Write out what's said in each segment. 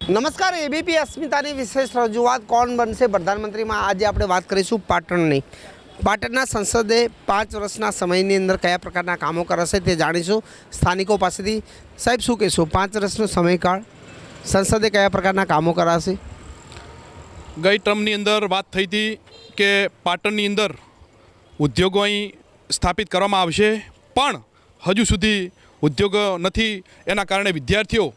નમસ્કાર, એબીપી અસ્મિતાની વિશેષ રજૂઆત કોણ બનશે પ્રધાનમંત્રીમાં આજે આપણે વાત કરીશું પાટણની. પાટણના સંસદે 5 વર્ષના સમયની અંદર કયા પ્રકારના કામો કરાશે તે જાણીશું સ્થાનિકો પાસેથી. સાહેબ, શું કહેશો? 5 વર્ષનો સમયકાળ સંસદે કયા પ્રકારના કામો કરાશે? ગઈ ટર્મની અંદર વાત થઈ હતી કે પાટણની અંદર ઉદ્યોગો અહીં સ્થાપિત કરવામાં આવશે, પણ હજુ સુધી ઉદ્યોગો નથી. એના કારણે વિદ્યાર્થીઓને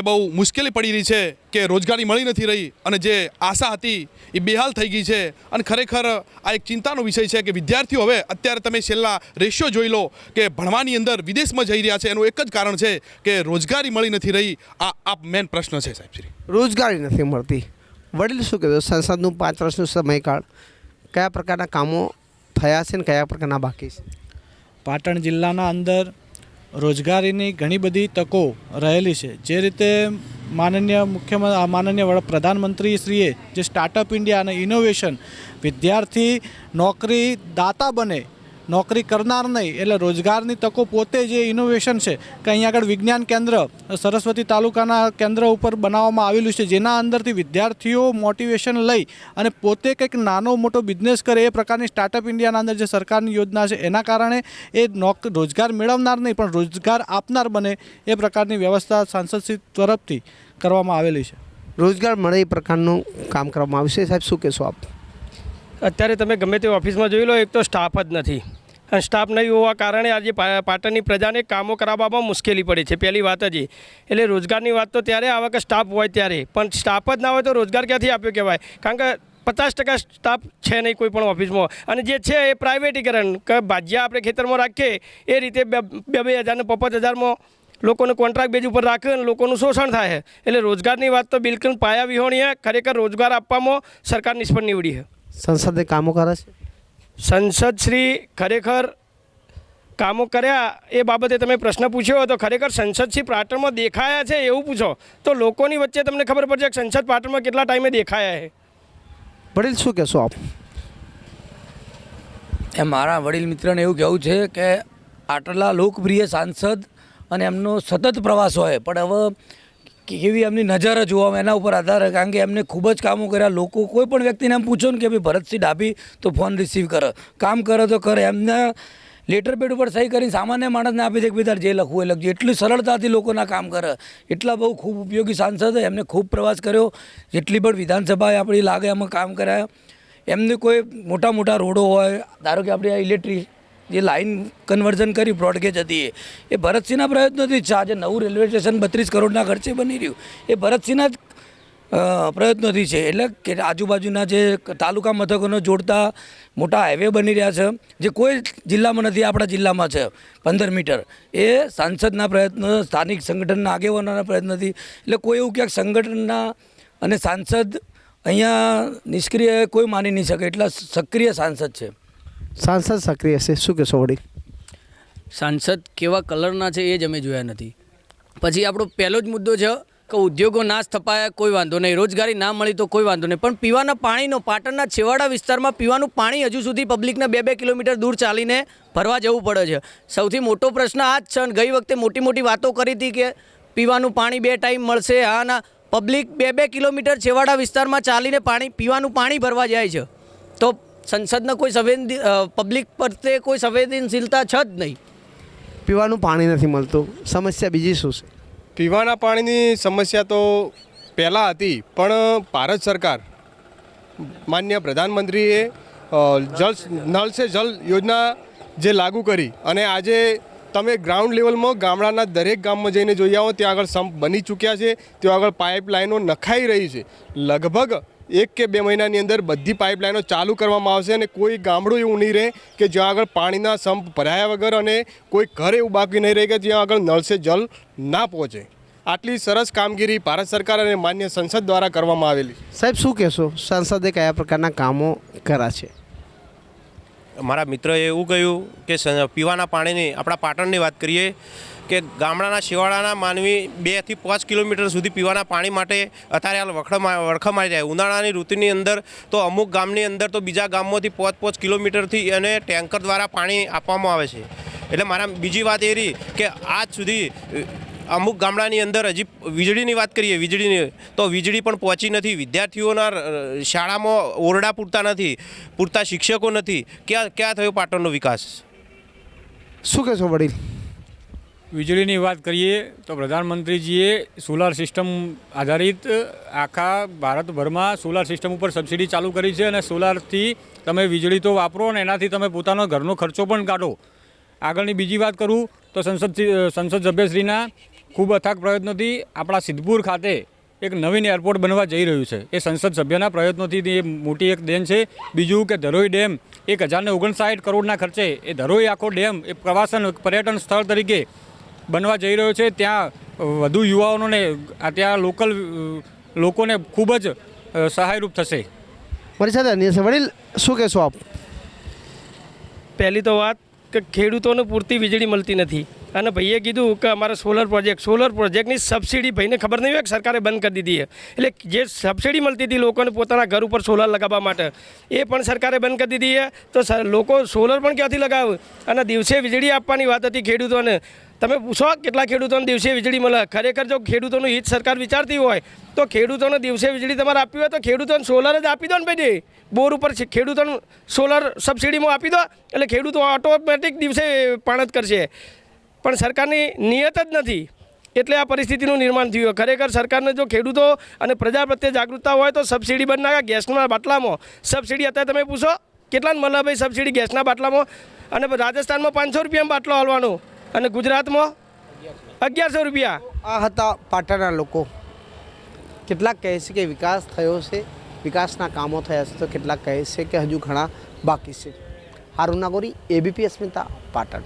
બહુ મુશ્કેલી પડી રહી છે કે રોજગારી મળી નથી રહી, અને જે આશા હતી એ બેહાલ થઈ ગઈ છે. અને ખરેખર આ એક ચિંતાનો વિષય છે કે વિદ્યાર્થીઓ હવે અત્યારે તમે છેલ્લા રેશિયો જોઈ લો કે ભણવાની અંદર વિદેશમાં જઈ રહ્યા છે. એનું એક જ કારણ છે કે રોજગારી મળી નથી રહી. આ મેન પ્રશ્ન છે સાહેબ શ્રી. રોજગારી નથી મળતી. વડીલ શું કહેશો? સંસદનું 5 વર્ષનો સમયકાળ કયા પ્રકારના કામો થયા છે ને કયા પ્રકારના બાકી છે? પાટણ જિલ્લાના અંદર રોજગારીની ઘણી બધી તકો રહેલી છે. જે રીતે માનનીય પ્રધાનમંત્રીશ્રીએ જે સ્ટાર્ટઅપ ઇન્ડિયા અને ઇનોવેશન, વિદ્યાર્થી નોકરી દાતા બને, નોકરી કરનાર નહીં, એટલે રોજગારની તકો પોતે જે ઇનોવેશન છે કે અહીંયા આગળ વિજ્ઞાન કેન્દ્ર સરસ્વતી તાલુકાના કેન્દ્ર ઉપર બનાવવામાં આવેલું છે, જેના અંદરથી વિદ્યાર્થીઓ મોટિવેશન લઈ અને પોતે કંઈક નાનો મોટો બિઝનેસ કરે એ પ્રકારની સ્ટાર્ટઅપ ઇન્ડિયાના અંદર જે સરકારની યોજના છે એના કારણે એ રોજગાર મેળવનાર નહીં પણ રોજગાર આપનાર બને એ પ્રકારની વ્યવસ્થા સાંસદશ્રી તરફથી કરવામાં આવેલી છે. રોજગાર મળે એ પ્રકારનું કામ કરવામાં આવશે. સાહેબ, શું કહેશો આપ? અત્યારે તમે ગમે તે ઓફિસમાં જોઈ લો, એક તો સ્ટાફ જ નથી. અને સ્ટાફ નહીં હોવા કારણે આજે પાટણની પ્રજાને કામો કરાવવામાં મુશ્કેલી પડે છે. પહેલી વાત જ એટલે રોજગારની વાત તો ત્યારે આવે કે સ્ટાફ હોય ત્યારે, પણ સ્ટાફ જ ના હોય તો રોજગાર ક્યાંથી આપ્યો કહેવાય? કારણ કે 50% સ્ટાફ છે નહીં કોઈ પણ ઓફિસમાં, અને જે છે એ પ્રાઇવેટીકરણ કે ભાજ્યા આપણે ખેતરમાં રાખીએ એ રીતે 2,000 ને 5,000માં લોકોને કોન્ટ્રાક્ટ બેઝ ઉપર રાખે અને લોકોનું શોષણ થાય છે. એટલે રોજગારની વાત તો બિલકુલ પાયા વિહોણી છે. ખરેખર રોજગાર આપવામાં સરકાર નિષ્ફળ નીવડી છે. સંસદે કામો કરે છે? સંસદશ્રી ખરેખર કામો કર્યા એ બાબતે તમે પ્રશ્ન પૂછ્યો તો ખરેખર સંસદશ્રી પાટણમાં દેખાયા છે એવું પૂછો તો લોકોની વચ્ચે તમને ખબર પડશે કે સંસદ પાટણમાં કેટલા ટાઈમે દેખાયા છે. વડીલ, શું કહેશો આપ? મારા વડીલ મિત્રને એવું કહેવું છે કે આટલા લોકપ્રિય સાંસદ અને એમનો સતત પ્રવાસ હોય, પણ હવે કેવી એમની નજર જોવામાં એના ઉપર આધાર, કારણ કે એમને ખૂબ જ કામો કર્યા. લોકો કોઈ પણ વ્યક્તિને એમ પૂછો ને કે ભાઈ ભરતસિંહ ડાભી તો ફોન રિસીવ કરે, કામ કરે તો કરે, એમના લેટર પેડ ઉપર સહી કરીને સામાન્ય માણસને આપી દે કે ભાઈ તારે જે લખવું એ લખજો. એટલી સરળતાથી લોકોના કામ કરે. એટલા બહુ ખૂબ ઉપયોગી સાંસદ. એમને ખૂબ પ્રવાસ કર્યો. જેટલી પણ વિધાનસભા આપણી લાગે એમાં કામ કર્યા. એમને કોઈ મોટા મોટા રોડો હોય, ધારો કે આપણે આ ઇલેક્ટ્રિક જે લાઇન કન્વર્ઝન કરી બ્રોડગેજ હતી એ ભરતસિંહના પ્રયત્નોથી જ છે. આજે નવું રેલવે સ્ટેશન 32 કરોડના ખર્ચે બની રહ્યું એ ભરતસિંહના જ પ્રયત્નોથી છે. એટલે કે આજુબાજુના જે તાલુકા મથકોને જોડતા મોટા હાઈવે બની રહ્યા છે, જે કોઈ જિલ્લામાં નથી, આપણા જિલ્લામાં છે 15 મીટર. એ સાંસદના પ્રયત્ન, સ્થાનિક સંગઠનના આગેવાનોના પ્રયત્નથી. એટલે કોઈ એવું ક્યાંક સંગઠનના અને સાંસદ અહીંયા નિષ્ક્રિય કોઈ માની નહીં શકે, એટલા સક્રિય સાંસદ છે. સાંસદ સક્રિય છે, શું કહેશો વડીલ? સાંસદ કેવા કલરના છે એ જ અમે જોયા નથી. પછી આપણો પહેલો જ મુદ્દો છે કે ઉદ્યોગો નાશ થપાયા, કોઈ વાંધો નહીં, રોજગારી ના મળી તો કોઈ વાંધો નહીં, પણ પીવાના પાણીનો પાટણના છેવાડા વિસ્તારમાં પીવાનું પાણી હજુ સુધી પબ્લિકને 2-2 કિલોમીટર દૂર ચાલીને ભરવા જવું પડે છે. સૌથી મોટો પ્રશ્ન આ જ છે. અને ગઈ વખતે મોટી વાતો કરી હતી કે પીવાનું પાણી 2 ટાઈમ મળશે. હા ના, પબ્લિક 2-2 કિલોમીટર છેવાડા વિસ્તારમાં ચાલીને પીવાનું પાણી ભરવા જાય છે. તો સંસદને કોઈ પબ્લિક પ્રત્યે કોઈ સંવેદનશીલતા છે જ નહીં. પીવાનું પાણી નથી મળતું. સમસ્યા બીજી શું છે? પીવાના પાણીની સમસ્યા તો પહેલાં હતી, પણ ભારત સરકાર માનનીય પ્રધાનમંત્રીએ નળ સે જલ યોજના જે લાગુ કરી, અને આજે તમે ગ્રાઉન્ડ લેવલમાં ગામડાના દરેક ગામમાં જઈને જોઈ આવો, ત્યાં આગળ સંપ બની ચૂક્યા છે, ત્યાં આગળ પાઇપલાઇનો નખાઈ રહી છે. લગભગ 1 કે 2 મહિનાની અંદર બધી પાઇપલાઇનો ચાલુ કરવામાં આવશે, અને કોઈ ગામડું એવું નહીં રહે કે જ્યાં આગળ પાણીના સંપ ભરાયા વગર અને કોઈ ઘર એવું બાકી નહીં રહે કે જ્યાં આગળ નળ સે જલ ના પહોંચે. આટલી સરસ કામગીરી ભારત સરકાર અને માન્ય સંસદ દ્વારા કરવામાં આવેલી. સાહેબ, શું કહેશો? સંસદે કયા પ્રકારના કામો કર્યા છે? મારા મિત્રએ એવું કહ્યું કે પીવાના પાણીની આપણા પાટણની વાત કરીએ કે ગામડાના શેવાળાના માનવી 2 થી 5 કિલોમીટર સુધી પીવાના પાણી માટે અત્યારે હાલ વળખા મારી જાય. ઉનાળાની ઋતુની અંદર તો અમુક ગામની અંદર તો બીજા ગામમાંથી 5 કિલોમીટરથી અને ટેન્કર દ્વારા પાણી આપવામાં આવે છે. એટલે મારા બીજી વાત એ રહી કે આજ સુધી અમુક ગામડાની અંદર હજી વીજળીની વાત કરીએ વીજળીની તો વીજળી પણ પહોંચી નથી, વિદ્યાર્થીઓના શાળામાં ઓરડા પૂરતા નથી, પૂરતા શિક્ષકો નથી. ક્યાં થયો પાટણનો વિકાસ? શું કહેશો વડીલ? વીજળીની વાત કરીએ તો પ્રધાનમંત્રીજીએ સોલાર સિસ્ટમ આધારિત આખા ભારતભરમાં સોલાર સિસ્ટમ ઉપર સબસિડી ચાલુ કરી છે અને સોલારથી તમે વીજળી તો વાપરો અને એનાથી તમે પોતાનો ઘરનો ખર્ચો પણ કાઢો. આગળની બીજી વાત કરું તો સંસદ સભ્યશ્રીના ખૂબ અથાગ પ્રયત્નોથી આપણા સિદ્ધપુર ખાતે એક નવીન એરપોર્ટ બનવા જઈ રહ્યું છે. એ સંસદ સભ્યના પ્રયત્નોથી એ મોટી એક દેન છે. બીજું કે ધરોઈ ડેમ 1059 કરોડના ખર્ચે એ ધરોઈ આખો ડેમ એ પ્રવાસન પર્યટન સ્થળ તરીકે બનવા જઈ રહ્યો છે. ત્યાં વધુ યુવાઓને ત્યાં લોકલ લોકોને ખૂબ જ સહાયરૂપ થશે. મારી સાથે અન્ય છે. વડીલ શું કહેશો આપ? પહેલી તો વાત કે ખેડૂતોને પૂરતી વીજળી મળતી નથી અને ભાઈએ કીધું કે અમારા સોલર પ્રોજેક્ટની સબસિડી ભાઈને ખબર નહીં હોય કે સરકારે બંધ કરી દીધી છે. એટલે જે સબસિડી મળતી હતી લોકોને પોતાના ઘર ઉપર સોલર લગાવવા માટે એ પણ સરકારે બંધ કરી દીધી છે. તો લોકો સોલર પણ ક્યાંથી લગાવે? અને દિવસે વીજળી આપવાની વાત હતી ખેડૂતોને. તમે પૂછો કેટલા ખેડૂતોને દિવસે વીજળી મળે? ખરેખર જો ખેડૂતોનું હિત સરકાર વિચારતી હોય તો ખેડૂતોને દિવસે વીજળી તમારે આપવી હોય તો ખેડૂતોને સોલર જ આપી દો ને ભાઈ. બોર ઉપર ખેડૂતોને સોલર સબસિડીમાં આપી દો એટલે ખેડૂતો ઓટોમેટિક દિવસે પાણત કરશે. પણ સરકારની નિયત જ નથી એટલે આ પરિસ્થિતિનું નિર્માણ થયું. ખરેખર સરકારને જો ખેડૂતો અને પ્રજા પ્રત્યે જાગૃતતા હોય તો સબસિડી બંધ નાખે. ગેસના બાટલામાં સબસિડી અત્યારે તમે પૂછો કેટલાને મળે ભાઈ સબસિડી ગેસના બાટલામાં? અને રાજસ્થાનમાં 500 રૂપિયામાં બાટલો હાલવાનો અને ગુજરાતમાં 1100 રૂપિયા. આ હતા પાટણના લોકો. કેટલાક કહે છે કે વિકાસ થયો છે, વિકાસના કામો થયા છે, તો કેટલાક કહે છે કે હજુ ઘણા બાકી છે. હારૂન નાગોરી, ABP અસ્મિતા, પાટણ.